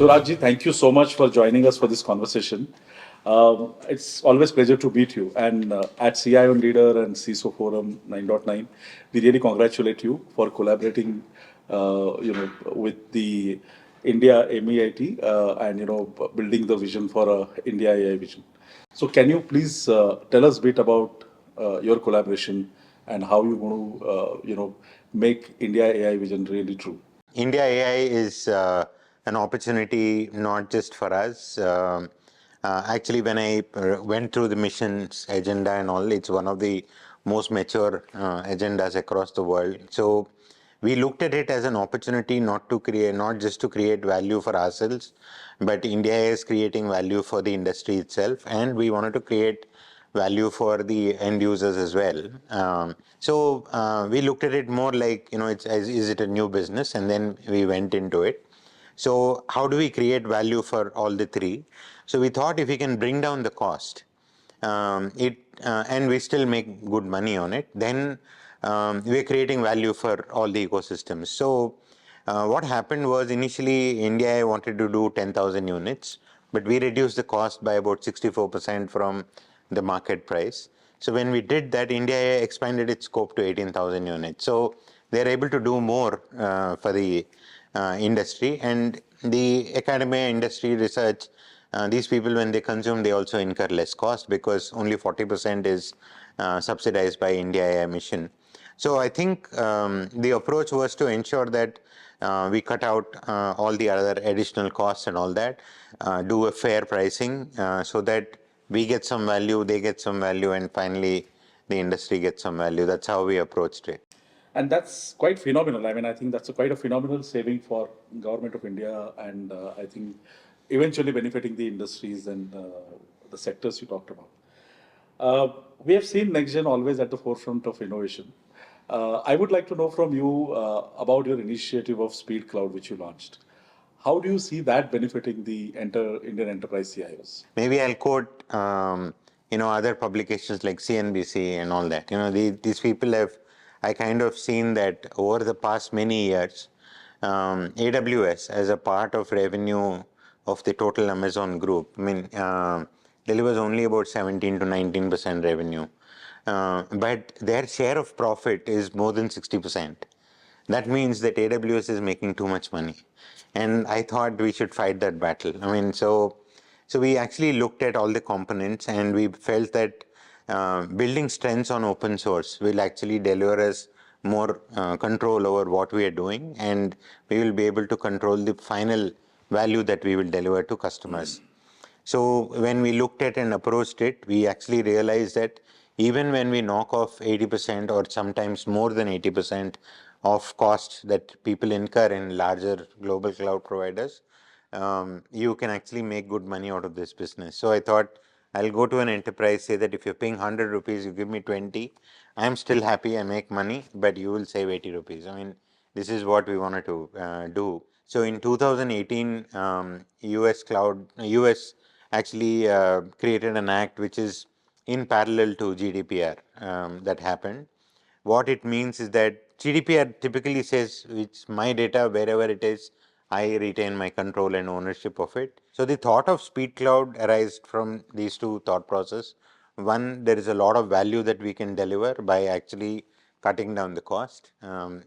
So, Rajji, thank you so much for joining us for this conversation. It's always pleasure to meet you. And at CIO&Leader and CISO Forum 9.9, we really congratulate you for collaborating, with the India MEIT and building the vision for India AI vision. So, can you please tell us a bit about your collaboration and how you want to, make India AI vision really true? India AI is an opportunity not just for us. Actually, when I went through the missions agenda and all, it's one of the most mature agendas across the world. So we looked at it as an opportunity not just to create value for ourselves, but India is creating value for the industry itself, and we wanted to create value for the end users as well. We looked at it more like, is it a new business? And then we went into it. So how do we create value for all the three? So we thought if we can bring down the cost, and we still make good money on it, then we're creating value for all the ecosystems. So what happened was initially India wanted to do 10,000 units, but we reduced the cost by about 64% from the market price. So when we did that, India expanded its scope to 18,000 units. So they're able to do more for the industry, and the academia, industry, research. These people, when they consume, they also incur less cost because only 40% is subsidized by India AI mission. So I think the approach was to ensure that we cut out all the other additional costs and all that, do a fair pricing so that we get some value, they get some value, and finally the industry gets some value. That's how we approached it. And that's quite phenomenal. I mean, I think that's quite a phenomenal saving for government of India, and I think eventually benefiting the industries and the sectors you talked about. We have seen NextGen always at the forefront of innovation. I would like to know from you about your initiative of Speed Cloud, which you launched. How do you see that benefiting the Indian enterprise CIOs? Maybe I'll quote, other publications like CNBC and all that. These people have, I kind of seen that over the past many years, AWS as a part of revenue of the total Amazon group, delivers only about 17 to 19% revenue. But their share of profit is more than 60%. That means that AWS is making too much money. And I thought we should fight that battle. So we actually looked at all the components, and we felt that building strengths on open source will actually deliver us more control over what we are doing, and we will be able to control the final value that we will deliver to customers. So when we looked at and approached it, we actually realized that even when we knock off 80% or sometimes more than 80% of costs that people incur in larger global cloud providers, you can actually make good money out of this business. So I thought I'll go to an enterprise, say that if you're paying 100 rupees, you give me 20, I'm still happy, I make money, but you will save 80 rupees. This is what we wanted to do. So in 2018, US actually created an act which is in parallel to GDPR that happened. What it means is that GDPR typically says it's my data wherever it is, I retain my control and ownership of it. So the thought of Speed Cloud arose from these two thought process. One, there is a lot of value that we can deliver by actually cutting down the cost.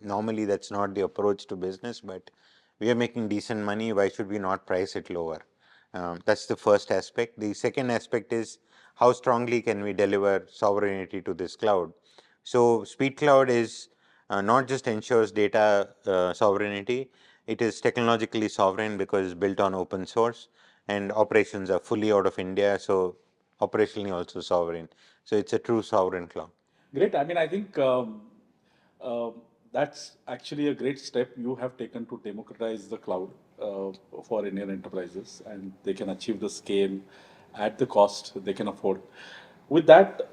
Normally, that's not the approach to business, but we are making decent money. Why should we not price it lower? That's the first aspect. The second aspect is how strongly can we deliver sovereignty to this cloud? So Speed Cloud is not just ensures data sovereignty, it is technologically sovereign because it's built on open source, and operations are fully out of India, so operationally also sovereign. So it's a true sovereign cloud. Great. I mean, I think uh, that's actually a great step you have taken to democratize the cloud for Indian enterprises, and they can achieve the scale at the cost they can afford. With that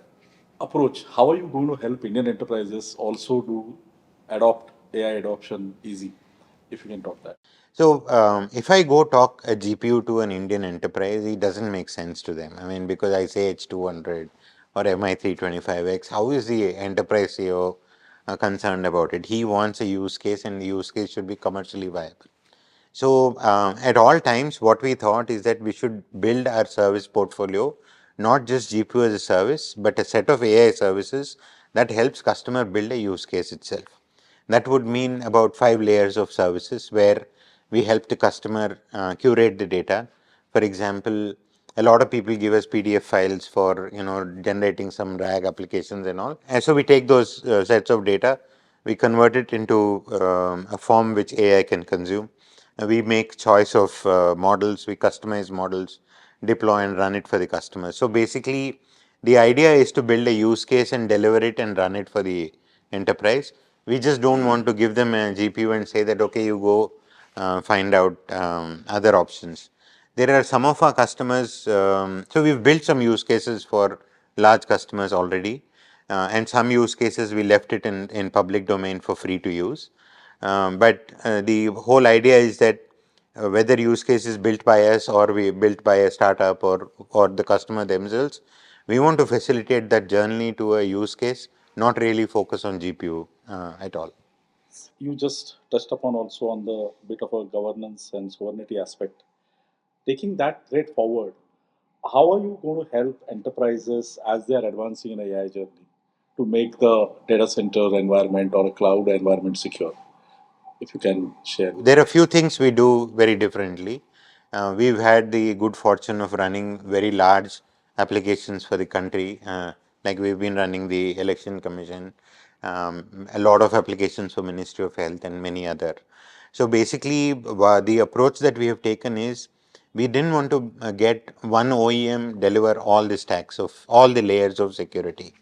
approach, how are you going to help Indian enterprises also do adopt AI adoption easy? If you can talk that. So if I go talk a GPU to an Indian enterprise, it doesn't make sense to them. Because I say H200 or MI325X, how is the enterprise CEO concerned about it? He wants a use case, and the use case should be commercially viable. So at all times, what we thought is that we should build our service portfolio, not just GPU as a service, but a set of AI services that helps customer build a use case itself. That would mean about 5 layers of services where we help the customer curate the data. For example, a lot of people give us PDF files for generating some RAG applications and all. And so we take those sets of data, we convert it into a form which AI can consume. We make choice of models, we customize models, deploy and run it for the customer. So basically, the idea is to build a use case and deliver it and run it for the enterprise. We just don't want to give them a GPU and say that, okay, you go find out other options. There are some of our customers, so we've built some use cases for large customers already, and some use cases we left it in public domain for free to use. But the whole idea is that whether use case is built by us or we built by a startup or the customer themselves, we want to facilitate that journey to a use case, not really focus on GPU at all. You just touched upon also on the bit of a governance and sovereignty aspect. Taking that thread forward, how are you going to help enterprises as they are advancing in AI journey to make the data center environment or a cloud environment secure? If you can share. There are a few things we do very differently. We've had the good fortune of running very large applications for the country. Like we've been running the Election Commission, a lot of applications for Ministry of Health and many other. So basically, the approach that we have taken is we didn't want to get one OEM deliver all the stacks of all the layers of security.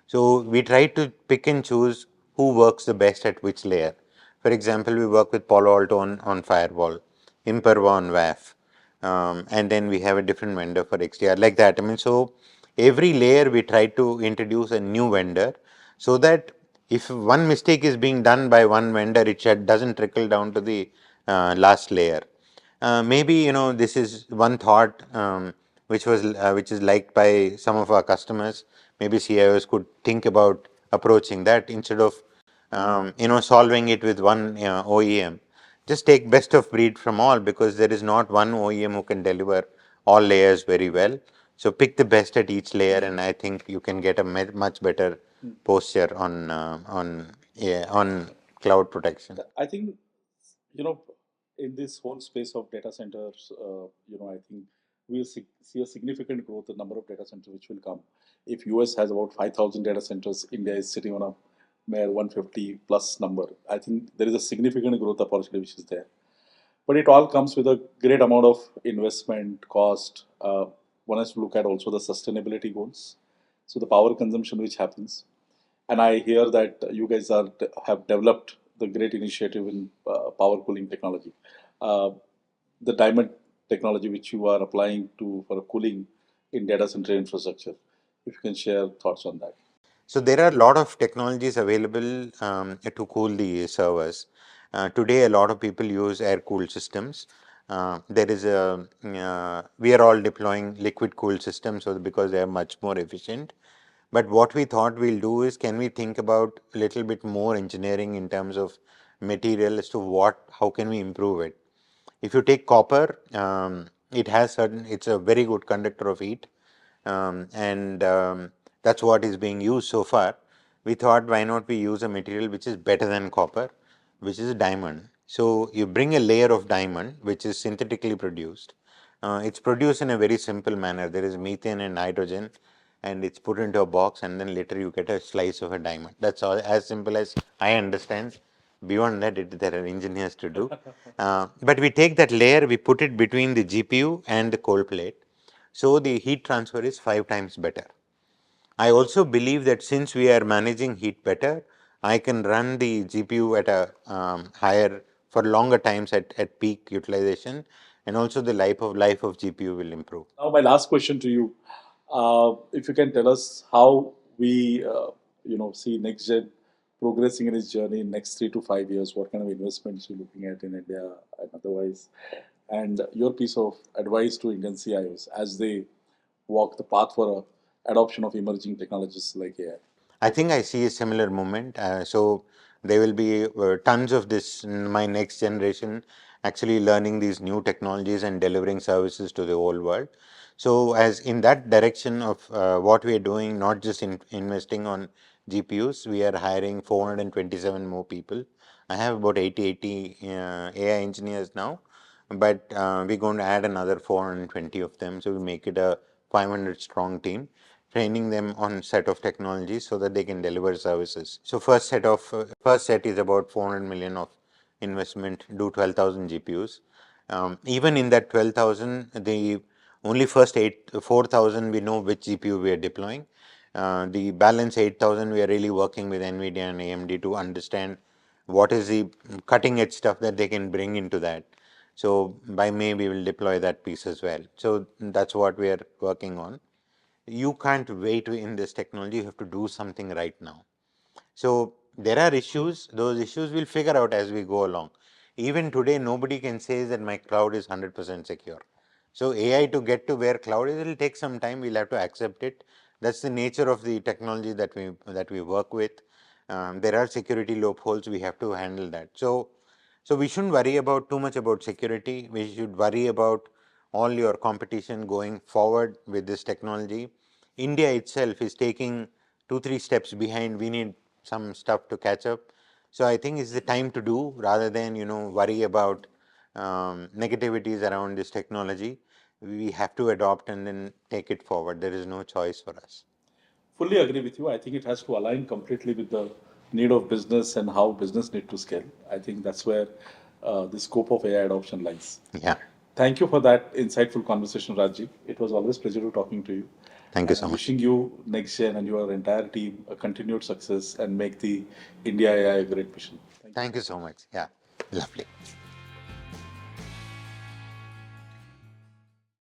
So we try to pick and choose who works the best at which layer. For example, we work with Palo Alto on firewall, Imperva on WAF, and then we have a different vendor for XDR, like that. I mean, so every layer we try to introduce a new vendor so that if one mistake is being done by one vendor, it doesn't trickle down to the last layer. Maybe this is one thought which is liked by some of our customers. Maybe CIOs could think about approaching that instead of solving it with one OEM. Just take best of breed from all, because there is not one OEM who can deliver all layers very well. So pick the best at each layer, and I think you can get a much better posture on cloud protection. I think, you know, in this whole space of data centers, I think we'll see a significant growth in number of data centers which will come. If US has about 5,000 data centers, India is sitting on a mere 150 plus number. I think there is a significant growth opportunity which is there. But it all comes with a great amount of investment, cost. One has to look at also the sustainability goals. So the power consumption which happens, and I hear that you guys have developed the great initiative in power cooling technology, uh, the diamond technology which you are applying to for cooling in data center infrastructure. If you can share thoughts on that. So there are a lot of technologies available to cool the servers. Today, a lot of people use air-cooled systems. There is a We are all deploying liquid-cooled systems, so because they are much more efficient. But what we thought we'll do is, can we think about a little bit more engineering in terms of material as to how can we improve it? If you take copper, it's a very good conductor of heat, and that's what is being used so far. We thought, why not we use a material which is better than copper, which is diamond. So you bring a layer of diamond, which is synthetically produced. It's produced in a very simple manner. There is methane and nitrogen, and it's put into a box, and then later you get a slice of a diamond. That's all, as simple as I understand. Beyond that, there are engineers to do. But we take that layer, we put it between the GPU and the cold plate, so the heat transfer is 5 times better. I also believe that since we are managing heat better, I can run the GPU at a higher for longer times at peak utilization, and also the life of GPU will improve. Now, my last question to you, if you can tell us how we, see NextGen progressing in its journey in next 3 to 5 years. What kind of investments you're looking at in India and otherwise, and your piece of advice to Indian CIOs as they walk the path for adoption of emerging technologies like AI. I think I see a similar movement. So there will be tons of this in my next generation, actually learning these new technologies and delivering services to the whole world. So as in that direction of what we are doing, not just investing on GPUs, we are hiring 427 more people. I have about 80 AI engineers now, but we're going to add another 420 of them. So we make it a 500 strong team, training them on set of technologies so that they can deliver services. So first set is about 400 million of investment, do 12,000 GPUs. Even in that 12,000, the only first 4,000 we know which GPU we are deploying. The balance 8,000 we are really working with NVIDIA and AMD to understand what is the cutting edge stuff that they can bring into that. So by May we will deploy that piece as well. So that's what we are working on. You can't wait in this technology, you have to do something right now. So there are issues, those issues we'll figure out as we go along. Even today, nobody can say that my cloud is 100% secure. So AI to get to where cloud is, it'll take some time, we'll have to accept it. That's the nature of the technology that we work with. There are security loopholes, we have to handle that. So we shouldn't worry about too much about security. We should worry about all your competition going forward with this technology. India itself is taking 2-3 steps behind. We need some stuff to catch up. So I think it's the time to do rather than worry about negativities around this technology. We have to adopt and then take it forward. There is no choice for us. Fully agree with you. I think it has to align completely with the need of business and how business need to scale. I think that's where the scope of AI adoption lies. Yeah. Thank you for that insightful conversation, Rajji. It was always pleasure to talking to you. Thank you And so I'm much. wishing you, NxtGen, and your entire team a continued success and make the India AI a great mission. Thank you. Thank you so much. Yeah. Lovely.